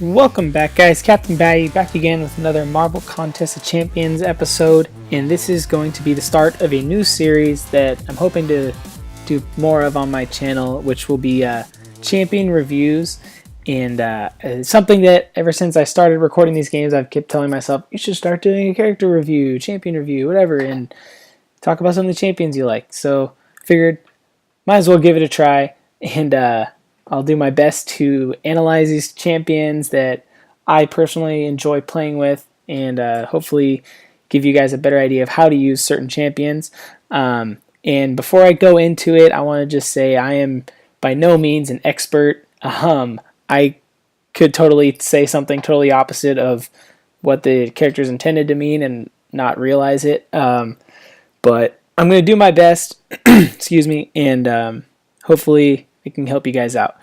Welcome back, guys. Captain Batty back again with another Marvel Contest of Champions episode, and this is going to be the start of a new series that I'm hoping to do more of on my channel, which will be champion reviews. And it's something that ever since I started recording these games, I've kept telling myself, you should start doing a character review, champion review, whatever, and talk about some of the champions you like. So figured might as well give it a try, and I'll do my best to analyze these champions that I personally enjoy playing with, and hopefully give you guys a better idea of how to use certain champions. And before I go into it, I want to just say I am by no means an expert. I could totally say something totally opposite of what the character is intended to mean and not realize it. But I'm going to do my best, excuse me, and hopefully it can help you guys out.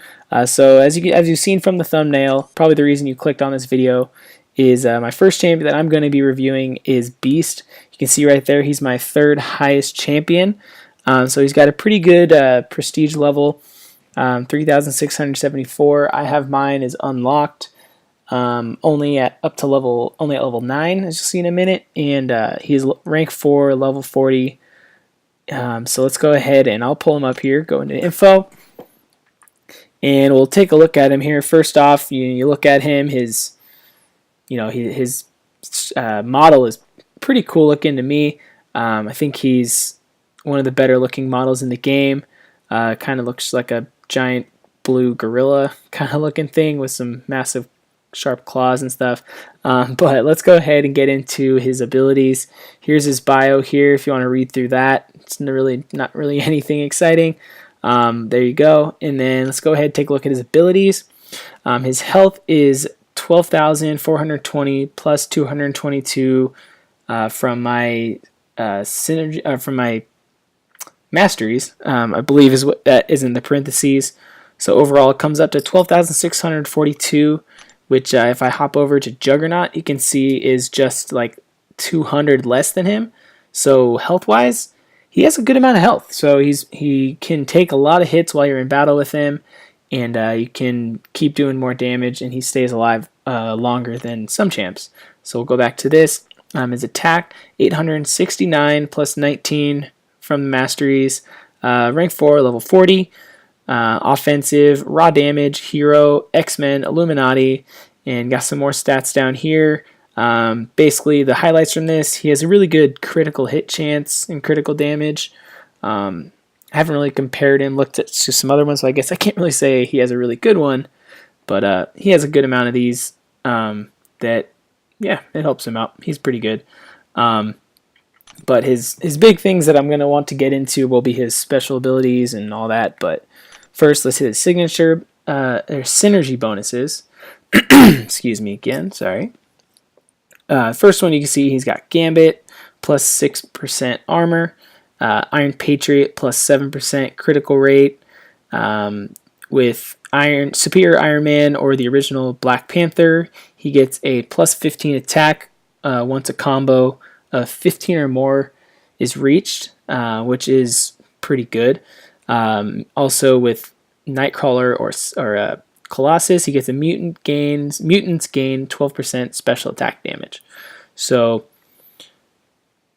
So as you've seen from the thumbnail, probably the reason you clicked on this video is my first champion that I'm going to be reviewing is Beast. You can see right there he's my third highest champion. So he's got a pretty good prestige level, 3,674. I have mine is unlocked, only at level 9, as you'll see in a minute, and he's rank 4, level 40. So let's go ahead and I'll pull him up here, go into info, and we'll take a look at him here. First off, you look at him, his model is pretty cool looking to me. I think he's one of the better looking models in the game. Kind of looks like a giant blue gorilla kind of looking thing with some massive sharp claws and stuff. But let's go ahead and get into his abilities. Here's his bio here if you want to read through that. It's not really anything exciting. There you go. And then let's go ahead and take a look at his abilities. His health is 12,420 plus 222 from my from my masteries. I believe is what that is in the parentheses. So overall, it comes up to 12,642, which if I hop over to Juggernaut, you can see is just like 200 less than him. So health-wise, he has a good amount of health. So he can take a lot of hits while you're in battle with him, and you can keep doing more damage, and he stays alive longer than some champs. So we'll go back to this. His attack, 869 plus 19 from the masteries, rank 4, level 40. Offensive, raw damage, hero, X-Men, Illuminati, and got some more stats down here. Basically, the highlights from this, he has a really good critical hit chance and critical damage. I haven't really compared him, looked at some other ones, so I guess I can't really say he has a really good one, but he has a good amount of these that, yeah, it helps him out. He's pretty good. But his big things that I'm going to want to get into will be his special abilities and all that, but first, let's hit his signature, or synergy bonuses. Excuse me again, sorry. First one you can see he's got Gambit, plus 6% armor, Iron Patriot, plus 7% critical rate, with Superior Iron Man or the original Black Panther, he gets a plus 15 attack once a combo of 15 or more is reached, which is pretty good. Also with Nightcrawler or Colossus, he gets a mutants gain 12% special attack damage. So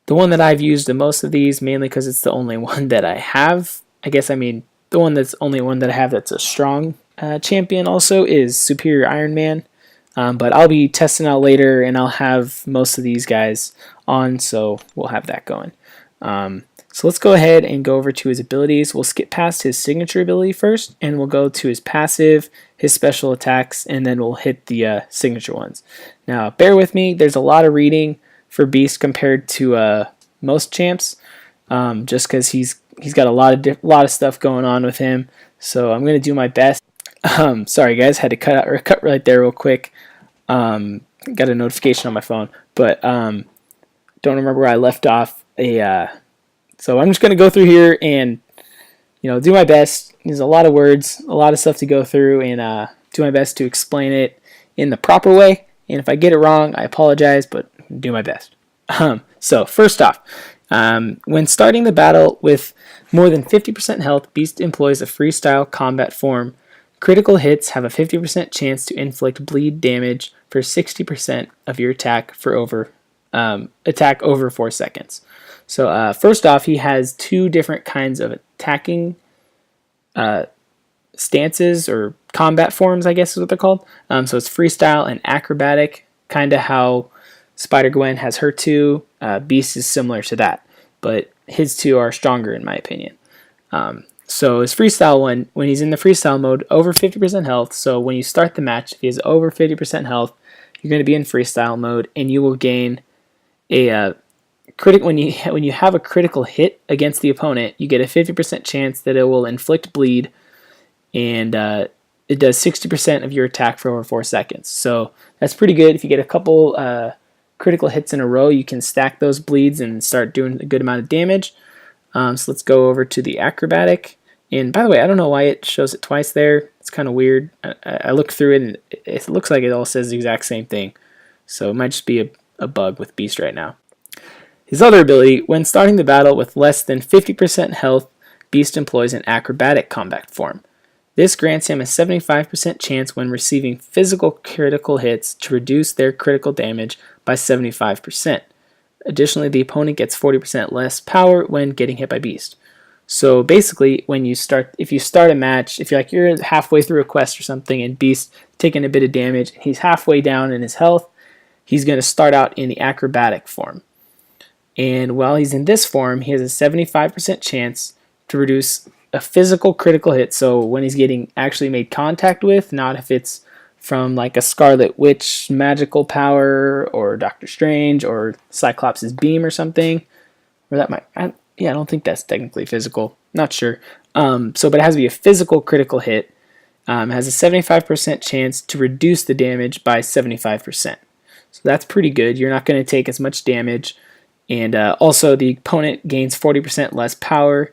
the one that I've used the most of these, mainly because it's the only one that I have, the one that's only one that I have that's a strong champion also is Superior Iron Man. But I'll be testing out later, and I'll have most of these guys on, so we'll have that going. So let's go ahead and go over to his abilities. We'll skip past his signature ability first, and we'll go to his passive, his special attacks, and then we'll hit the signature ones. Now, bear with me. There's a lot of reading for Beast compared to most champs, just because he's got a lot of stuff going on with him. So I'm going to do my best. Sorry, guys, had to cut right there real quick. Got a notification on my phone, but don't remember where I left off. So I'm just going to go through here and do my best. There's a lot of words, a lot of stuff to go through, and do my best to explain it in the proper way. And if I get it wrong, I apologize, but do my best. So first off, when starting the battle with more than 50% health, Beast employs a freestyle combat form Critical hits have a 50% chance to inflict bleed damage for 60% of your attack over 4 seconds. So first off, he has two different kinds of attacking stances or combat forms, I guess is what they're called. So it's freestyle and acrobatic, kind of how Spider-Gwen has her two. Beast is similar to that, but his two are stronger in my opinion. So his freestyle one, when he's in the freestyle mode, over 50% health. So when you start the match, if he has over 50% health, you're going to be in freestyle mode, and you will gain a when you have a critical hit against the opponent, you get a 50% chance that it will inflict bleed, and it does 60% of your attack for over 4 seconds. So that's pretty good. If you get a couple critical hits in a row, you can stack those bleeds and start doing a good amount of damage. So let's go over to the acrobatic. And by the way, I don't know why it shows it twice there. It's kind of weird. I looked through it, and it looks like it all says the exact same thing. So it might just be a bug with Beast right now. His other ability, when starting the battle with less than 50% health, Beast employs an acrobatic combat form. This grants him a 75% chance when receiving physical critical hits to reduce their critical damage by 75%. Additionally, the opponent gets 40% less power when getting hit by Beast. So basically, if you start a match, if you're halfway through a quest or something and Beast taking a bit of damage, he's halfway down in his health, he's going to start out in the acrobatic form. And while he's in this form, he has a 75% chance to reduce a physical critical hit. So when he's getting actually made contact with, not if it's from like a Scarlet Witch magical power or Doctor Strange or Cyclops' beam or something. Or that might, I don't think that's technically physical. Not sure. But it has to be a physical critical hit. It has a 75% chance to reduce the damage by 75%. So that's pretty good. You're not going to take as much damage. And also the opponent gains 40% less power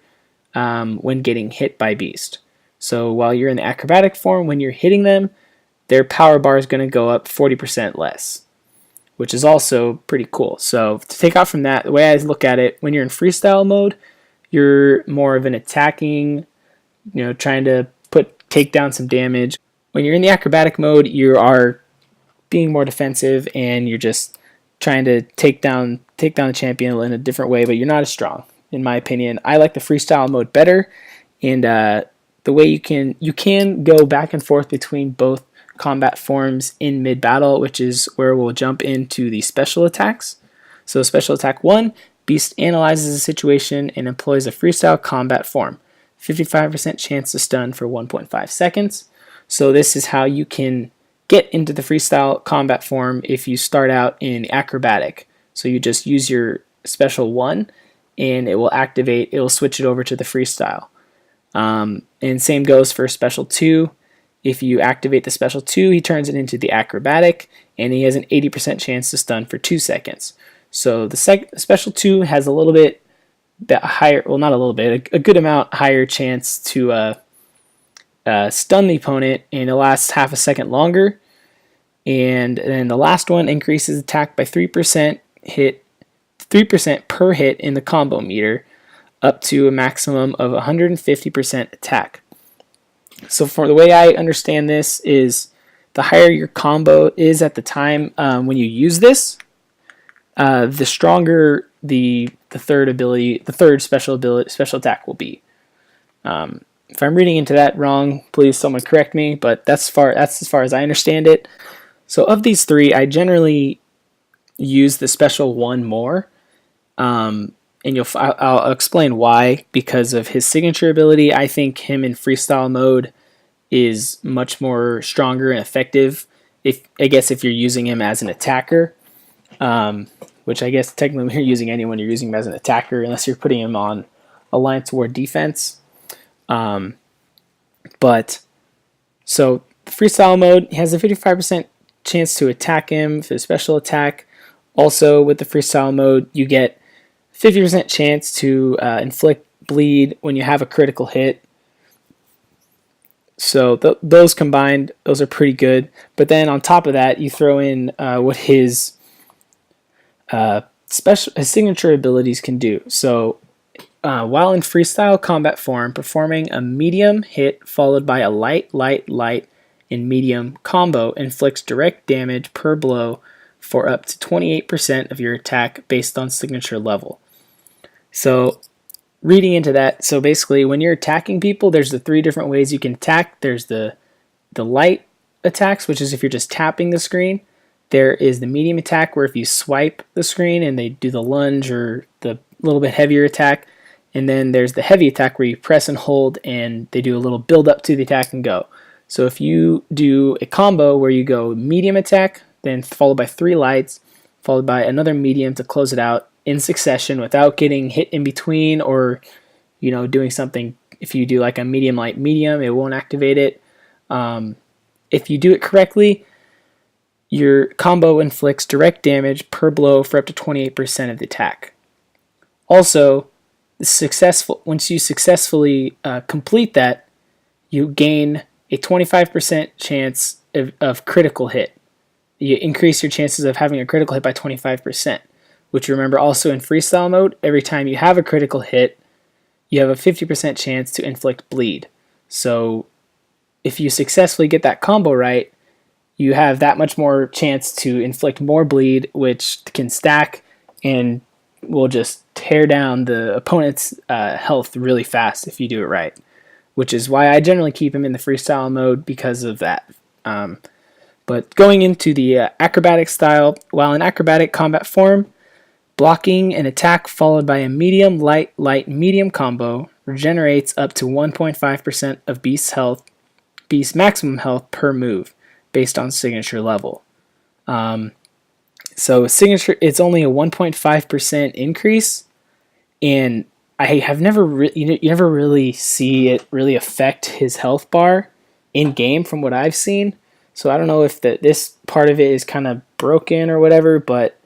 when getting hit by Beast. So while you're in the acrobatic form, when you're hitting them, their power bar is going to go up 40% less, which is also pretty cool. So to take out from that, the way I look at it, when you're in freestyle mode, you're more of an attacking, trying to take down some damage. When you're in the acrobatic mode, you are being more defensive and you're just trying to take down the champion in a different way, but you're not as strong, in my opinion. I like the freestyle mode better, and the way you can go back and forth between both combat forms in mid-battle, which is where we'll jump into the special attacks. So special attack 1, Beast analyzes the situation and employs a freestyle combat form. 55% chance to stun for 1.5 seconds. So this is how you can get into the freestyle combat form if you start out in acrobatic. So you just use your special 1 and it will switch it over to the freestyle. And same goes for special 2. If you activate the special 2, he turns it into the acrobatic, and he has an 80% chance to stun for 2 seconds. So the special 2 has a little bit higher, well, not a little bit, a good amount higher chance to stun the opponent, and it lasts half a second longer. And then the last one increases attack by 3% per hit in the combo meter, up to a maximum of 150% attack. So for the way I understand this is the higher your combo is at the time when you use this, the stronger the third special attack will be. If I'm reading into that wrong, please someone correct me, but that's as far as I understand it. So of these three, I generally use the special 1 more. And I'll explain why. Because of his signature ability, I think him in freestyle mode is much more stronger and effective. If you're using him as an attacker, which I guess technically when you're using anyone, you're using him as an attacker unless you're putting him on Alliance War defense. But so freestyle mode, he has a 55% chance to attack him for the special attack. Also with the freestyle mode, you get 50% chance to inflict bleed when you have a critical hit. So those combined, those are pretty good. But then on top of that, you throw in what his signature abilities can do. So while in freestyle combat form, performing a medium hit followed by a light, light, light, and medium combo inflicts direct damage per blow for up to 28% of your attack based on signature level. So reading into that, so basically when you're attacking people, there's the 3 different ways you can attack. There's the light attacks, which is if you're just tapping the screen. There is the medium attack, where if you swipe the screen and they do the lunge or the little bit heavier attack. And then there's the heavy attack, where you press and hold and they do a little build up to the attack and go. So if you do a combo where you go medium attack, then followed by 3 lights, followed by another medium to close it out in succession without getting hit in between, or doing something. If you do like a medium light medium, it won't activate it. If you do it correctly, your combo inflicts direct damage per blow for up to 28% of the attack. Also, once you successfully complete that, you gain a 25% chance of critical hit. You increase your chances of having a critical hit by 25%, which, remember, also in freestyle mode, every time you have a critical hit, you have a 50% chance to inflict bleed. So if you successfully get that combo right, you have that much more chance to inflict more bleed, which can stack and will just tear down the opponent's health really fast if you do it right, which is why I generally keep him in the freestyle mode, because of that. But going into the acrobatic style, while in acrobatic combat form, blocking an attack followed by a medium, light, light, medium combo regenerates up to 1.5% of Beast's maximum health per move, based on signature level. So signature, it's only a 1.5% increase, and I have never you never really see it really affect his health bar in game from what I've seen. So I don't know if this part of it is kind of broken or whatever, but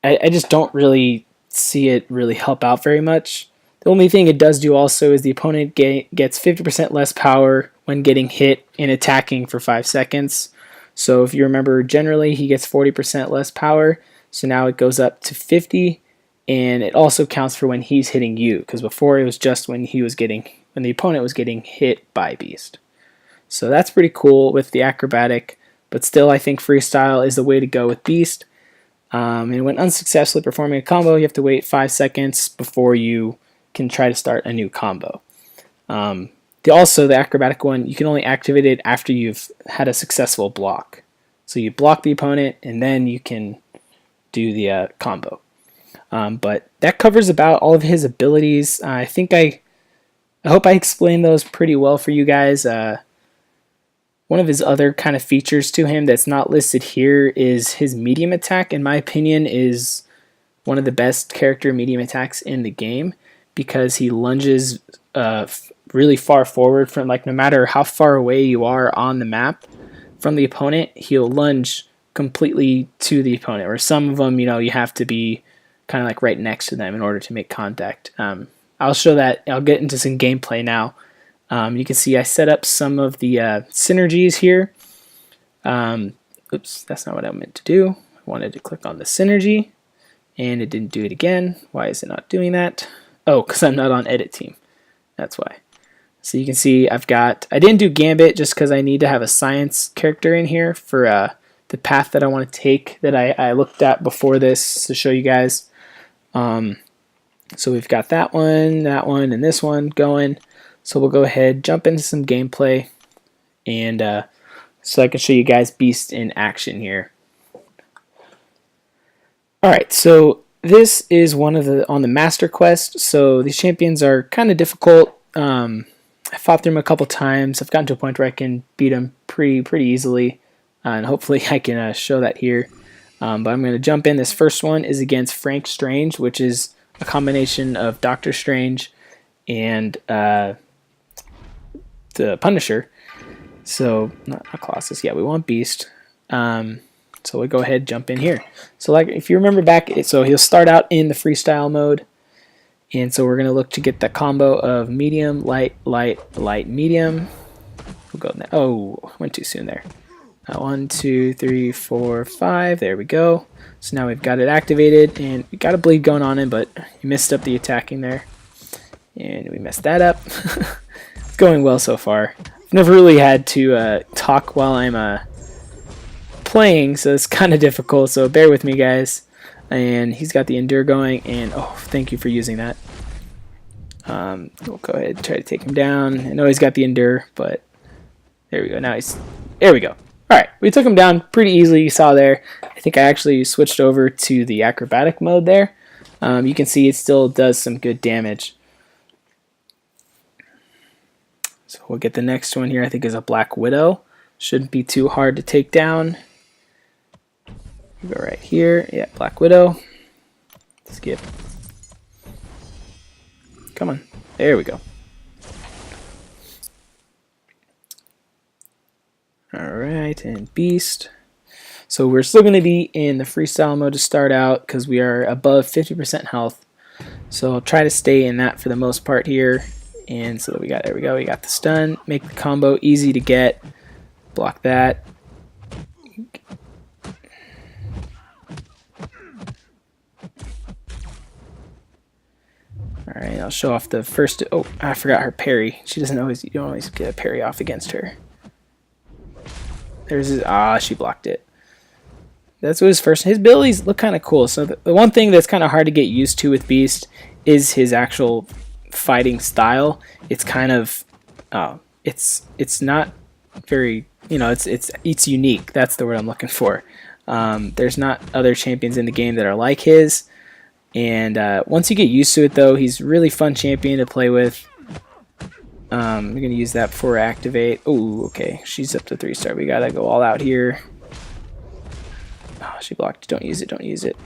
I just don't really see it really help out very much. The only thing it does do also is the opponent gets 50% less power when getting hit and attacking for 5 seconds. So if you remember, generally he gets 40% less power, so now it goes up to 50, and it also counts for when he's hitting you, because before it was just when the opponent was getting hit by Beast. So that's pretty cool with the acrobatic, but still I think freestyle is the way to go with Beast. And when unsuccessfully performing a combo, you have to wait 5 seconds before you can try to start a new combo. Also, the acrobatic one, you can only activate it after you've had a successful block. So you block the opponent, and then you can do the combo. But that covers about all of his abilities. I hope I explained those pretty well for you guys. One of his other kind of features to him that's not listed here is his medium attack. In my opinion, is one of the best character medium attacks in the game, because he lunges really far forward from, like, no matter how far away you are on the map from the opponent, he'll lunge completely to the opponent. Or some of them, you have to be kind of like right next to them in order to make contact. I'll show that. I'll get into some gameplay now. You can see I set up some of the synergies here. Oops, that's not what I meant to do. I wanted to click on the synergy, and it didn't do it again. Why is it not doing that? Oh, because I'm not on edit team. That's why. So you can see I didn't do Gambit just because I need to have a science character in here for the path that I want to take, that I looked at before this to show you guys. So we've got that one, and this one going. So we'll go ahead, jump into some gameplay, and so I can show you guys Beast in action here. Alright, so this is one of on the Master Quest. So these champions are kind of difficult. I fought through them a couple times. I've gotten to a point where I can beat them pretty easily, and hopefully I can show that here. But I'm going to jump in. This first one is against Frank Strange, which is a combination of Doctor Strange and the Punisher. So not Colossus. Yeah, we want Beast. So we'll go ahead and jump in here. So like if you remember back, so he'll start out in the freestyle mode. And so we're going to look to get the combo of medium, light, light, light, medium. We'll go now. Oh, went too soon there. 1, 2, 3, 4, 5. There we go. So now we've got it activated, and we got a bleed going on in, but you missed up the attacking there. And we messed that up. It's going well so far. I've never really had to talk while I'm playing, so it's kind of difficult, so bear with me, guys. And he's got the endure going, and oh, thank you for using that. We'll go ahead and try to take him down. I know he's got the endure, but there we go. Now there we go. All right, we took him down pretty easily. You saw there. I think I actually switched over to the acrobatic mode there. You can see it still does some good damage. So we'll get the next one here. I think is a Black Widow. Shouldn't be too hard to take down. We'll go right here. Yeah, Black Widow. Skip. Come on. There we go. Alright, and Beast. So we're still going to be in the freestyle mode to start out because we are above 50% health. So I'll try to stay in that for the most part here. And so we got, there we go, we got the stun. Make the combo easy to get. Block that. Alright, I'll show off the first. Oh, I forgot her parry. She doesn't always, you don't always get a parry off against her. There's his, she blocked it. That's what his first. His abilities look kind of cool. So the one thing that's kind of hard to get used to with Beast is his actual fighting style. It's kind of, it's not very, you know, it's unique. That's the word I'm looking for. There's not other champions in the game that are like his. And once you get used to it, though, he's a really fun champion to play with. We're going to use that before I activate. Oh, okay. She's up to 3-star. We got to go all out here. Oh, she blocked. Don't use it. Don't use it.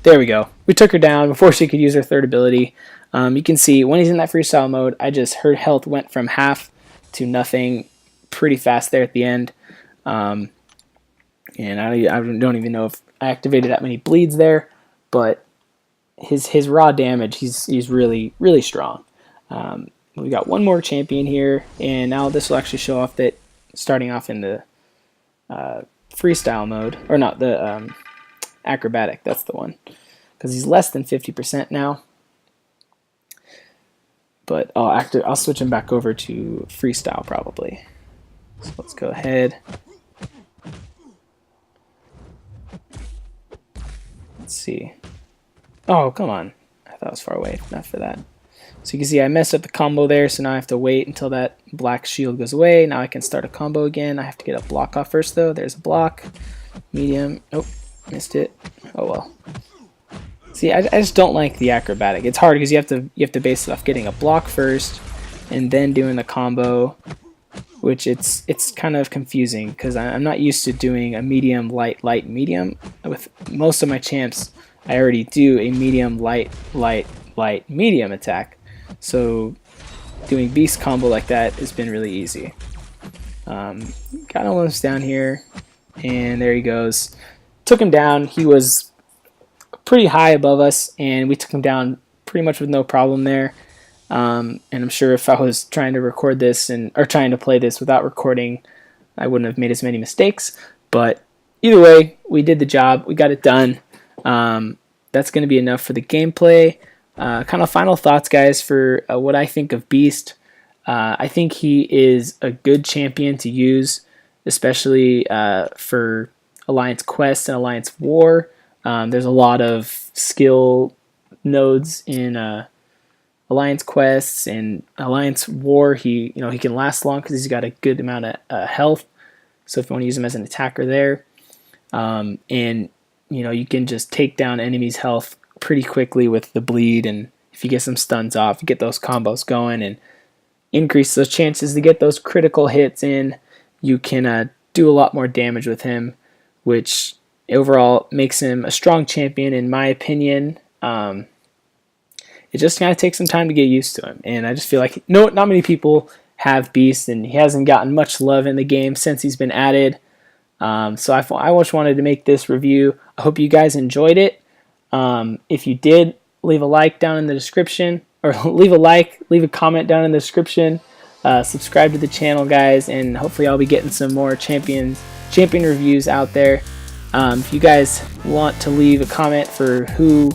There we go. We took her down before she could use her third ability. You can see when he's in that freestyle mode, her health went from half to nothing pretty fast there at the end. And I don't even know if I activated that many bleeds there, but his raw damage, he's really, really strong. We got one more champion here, and now this will actually show off that starting off in the freestyle mode, or not, the acrobatic, that's the one, because he's less than 50% now. But I'll switch him back over to freestyle probably. So let's go ahead. Let's see. Oh, come on. I thought it was far away. Not for that. So you can see I messed up the combo there, so now I have to wait until that black shield goes away. Now I can start a combo again. I have to get a block off first, though. There's a block. Medium. Nope. Missed it. Oh, well. See, I just don't like the acrobatic. It's hard because you have to base it off getting a block first and then doing the combo, which it's kind of confusing because I'm not used to doing a medium, light, light, medium. With most of my champs, I already do a medium, light, light, light, medium attack. So doing beast combo like that has been really easy. Got almost down here, and there he goes. Took him down. He was pretty high above us, and we took him down pretty much with no problem there. And I'm sure if I was trying to record this or trying to play this without recording, I wouldn't have made as many mistakes. But either way, we did the job. We got it done. That's going to be enough for the gameplay. Kind of final thoughts, guys, for what I think of Beast. I think he is a good champion to use, especially for Alliance Quest and Alliance War. There's a lot of skill nodes in Alliance Quests and Alliance War. He can last long because he's got a good amount of health. So if you want to use him as an attacker there, and you can just take down enemies' health pretty quickly with the bleed, and if you get some stuns off, you get those combos going and increase those chances to get those critical hits in. You can do a lot more damage with him, which overall makes him a strong champion in my opinion. It just kind of takes some time to get used to him, and I just feel like not many people have Beast, and he hasn't gotten much love in the game since he's been added. So I just wanted to make this review. I hope you guys enjoyed it. If you did, leave a like down in the description, or leave a comment down in the description. Subscribe to the channel, guys, and hopefully I'll be getting some more champion reviews out there. If you guys want to leave a comment for who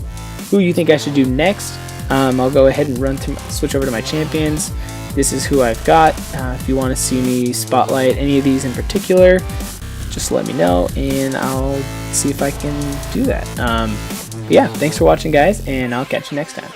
you think I should do next, I'll go ahead and switch over to my champions. This is who I've got. If you want to see me spotlight any of these in particular, just let me know and I'll see if I can do that. Yeah, thanks for watching, guys, and I'll catch you next time.